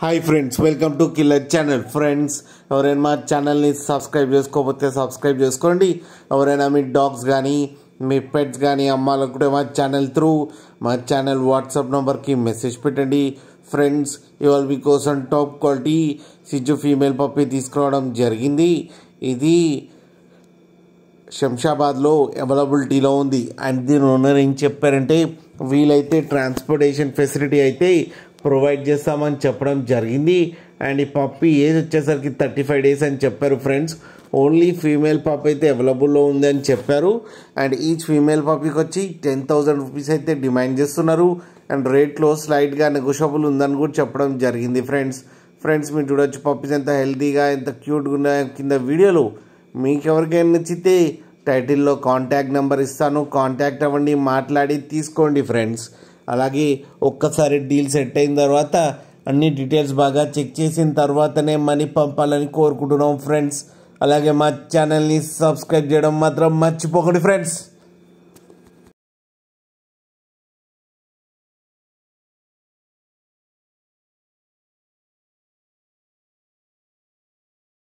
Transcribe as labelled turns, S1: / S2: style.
S1: Hi friends, welcome to killer channel. Friends, ఎవరైనా మా ఛానల్ని సబ్స్క్రైబ్ చేసుకోకపోతే సబ్స్క్రైబ్ చేసుకోండి. ఎవరైనా మీ డాగ్స్ కానీ మీ పెట్స్ కానీ అమ్మాలనుకుంటే మా ఛానల్ వాట్సాప్ నెంబర్కి మెసేజ్ పెట్టండి. ఫ్రెండ్స్, ఇవాళ మీకోసం top quality Siju female puppy తీసుకురావడం జరిగింది. ఇది శంషాబాద్లో అవైలబిలిటీలో ఉంది. అండ్ దీని ఓనర్ ఏం చెప్పారంటే, వీలైతే ట్రాన్స్పోర్టేషన్ ఫెసిలిటీ అయితే ప్రొవైడ్ చేస్తామని చెప్పడం జరిగింది. అండ్ ఈ పప్పీ ఏజ్ వచ్చేసరికి 35 days అని చెప్పారు. ఫ్రెండ్స్, ఓన్లీ ఫీమేల్ పప్పీ అయితే అవైలబుల్లో ఉంది అని చెప్పారు. అండ్ ఈచ్ ఫీమేల్ పప్పీకి వచ్చి 10,000 రూపీస్ అయితే డిమాండ్ చేస్తున్నారు. అండ్ రేట్లో స్లైట్గా నెగోషియబుల్ ఉందని కూడా చెప్పడం జరిగింది. ఫ్రెండ్స్ మీరు చూడొచ్చు పప్పీస్ ఎంత హెల్తీగా ఎంత క్యూట్గా ఉన్నాయో. కింద వీడియోలో మీకు ఎవరికైనా నచ్చితే టైటిల్లో కాంటాక్ట్ నెంబర్ ఇస్తాను, కాంటాక్ట్ అవ్వండి, మాట్లాడి తీసుకోండి. ఫ్రెండ్స్, అలాగే ఒక్కసారి డీల్ సెట్ అయిన తర్వాత అన్ని డీటెయిల్స్ బాగా చెక్ చేసిన తర్వాతనే మనీ పంపాలని కోరుకుంటున్నాం. ఫ్రెండ్స్, అలాగే మా ఛానల్ని సబ్స్క్రైబ్ చేయడం మాత్రం మర్చిపోకండి. ఫ్రెండ్స్.